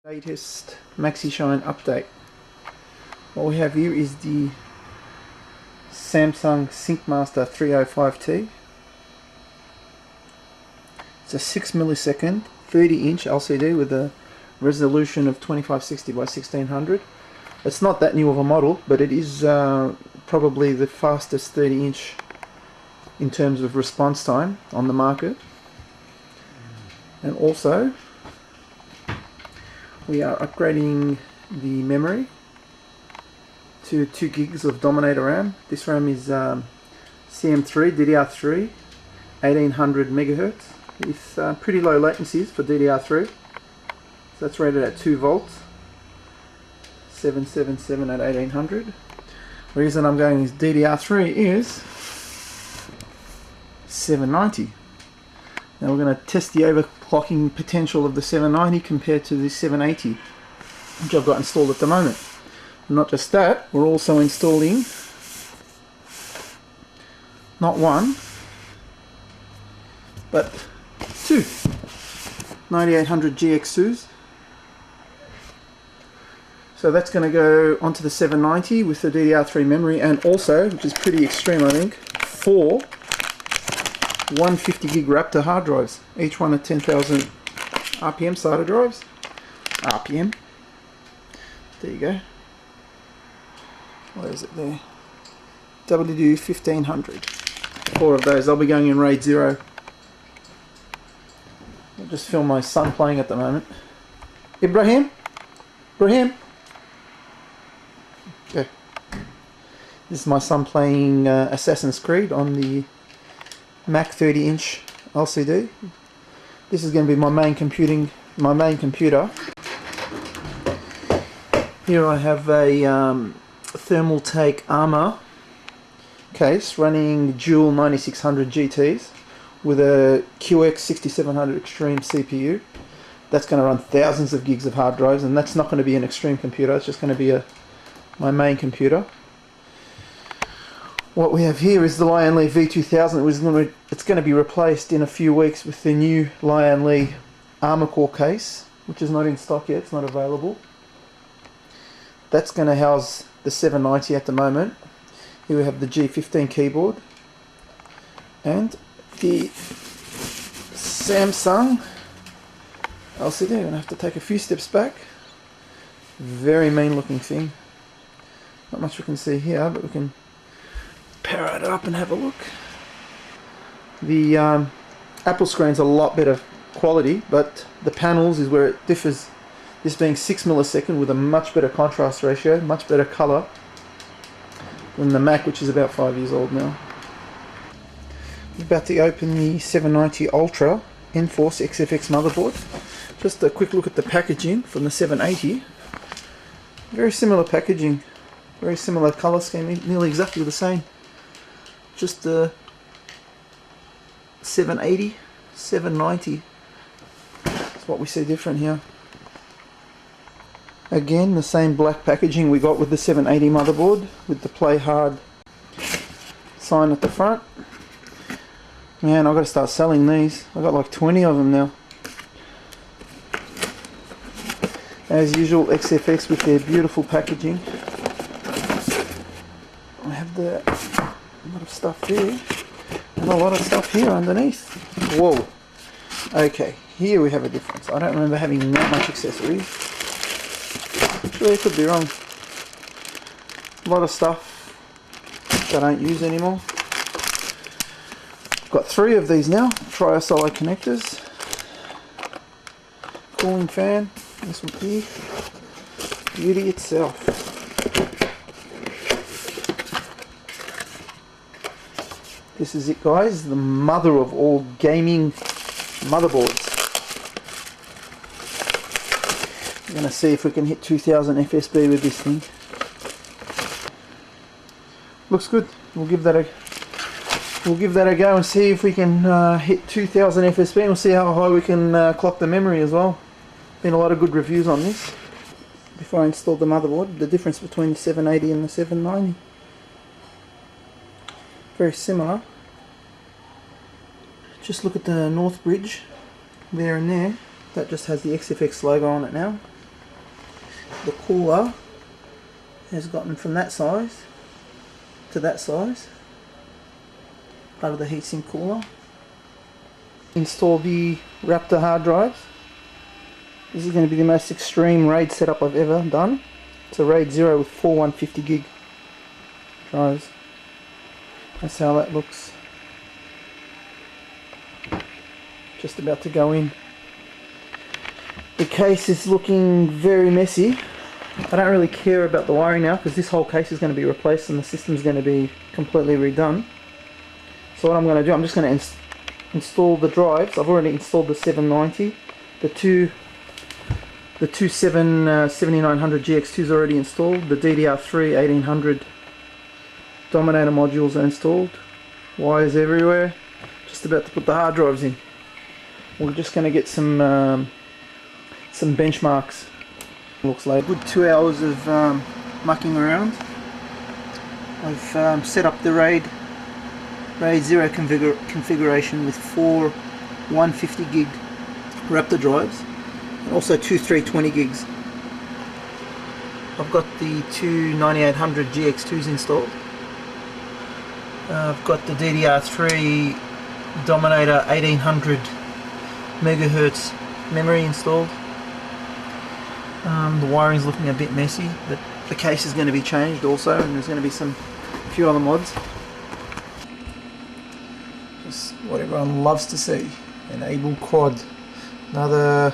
Latest Maxishine update. What we have here is the Samsung SyncMaster 305T. It's a 6 millisecond 30-inch LCD with a resolution of 2560 by 1600. It's not that new of a model, but it is probably the fastest 30-inch in terms of response time on the market. And also we are upgrading the memory to 2 gigs of Dominator RAM. This RAM is CM3 DDR3 1800 megahertz with pretty low latencies for DDR3. So that's rated at 2 volts, 777 at 1800. The reason I'm going with DDR3 is 790. Now we're going to test the overclocking potential of the 790 compared to the 780, which I've got installed at the moment. And not just that, we're also installing not one, but 2 9800 GX2s. So that's going to go onto the 790 with the DDR3 memory, and also, which is pretty extreme I think, 4 150 gig Raptor hard drives, each one at 10,000 RPM SATA drives. RPM. There you go. Where is it there? WD1500. 4 of those. I'll be going in RAID 0. I'll just film my son playing at the moment. Ibrahim? Ibrahim? Okay. This is my son playing Assassin's Creed on the Mac 30-inch LCD. This is going to be my main computer. Here I have a thermal take Armor case running dual 9600 GTs with a QX 6700 Extreme CPU. That's going to run thousands of gigs of hard drives, and that's not going to be an extreme computer. It's just going to be my main computer. What we have here is the Lion Lee V2000. It's going to be replaced in a few weeks with the new Lion Lee Armor Core case, which is not in stock yet, it's not available. That's going to house the 790 at the moment. Here we have the G15 keyboard and the Samsung LCD. I'm going to have to take a few steps back. Very mean looking thing. Not much we can see here, but we can power it up and have a look. The Apple screen's a lot better quality, but the panels is where it differs. This being 6 millisecond with a much better contrast ratio, much better color than the Mac, which is about 5 years old now. I'm about to open the 790 Ultra Enforce XFX motherboard. Just a quick look at the packaging from the 780. Very similar packaging, very similar color scheme, nearly exactly the same. Just the 780, 790. That's what we see different here. Again, the same black packaging we got with the 780 motherboard, with the Play Hard sign at the front. Man, I've got to start selling these. I've got like 20 of them now. As usual, XFX with their beautiful packaging. I have a lot of stuff there, and a lot of stuff here underneath. Whoa. Okay, here we have a difference. I don't remember having that much accessories. Actually, I could be wrong. A lot of stuff that I don't use anymore. I've got 3 of these now. Tri-solo connectors. Cooling fan. This one here. Beauty itself. This is it, guys, the mother of all gaming motherboards. We're going to see if we can hit 2000 FSB with this thing. Looks good. We'll give that a go and see if we can hit 2000 FSB, and we'll see how high we can clock the memory as well. Been a lot of good reviews on this. Before I installed the motherboard, the difference between the 780 and the 790. Very similar. Just look at the North Bridge there and there. That just has the XFX logo on it now. the cooler has gotten from that size to that size, part of the heatsink cooler. Install the Raptor hard drives. This is going to be the most extreme RAID setup I've ever done. It's a RAID 0 with 4 150 gig drives. That's how that looks. Just about to go in. The case is looking very messy. I don't really care about the wiring now because this whole case is going to be replaced and the system's going to be completely redone. So what I'm going to do, I'm just going to install the drives. I've already installed the 790. The two 7900 GX2 is already installed. The DDR3 1800 Dominator modules are installed. Wires everywhere. Just about to put the hard drives in. We're just going to get some benchmarks. Looks like a good 2 hours of mucking around. I've set up the RAID 0 configuration with 4 150 gig Raptor drives and also 2 320 gigs. I've got the two 9800 GX2s installed. I've got the DDR3 Dominator 1800 megahertz memory installed. The wiring's looking a bit messy, but the case is going to be changed also, and there's going to be a few other mods. Just what everyone loves to see, enable quad. Another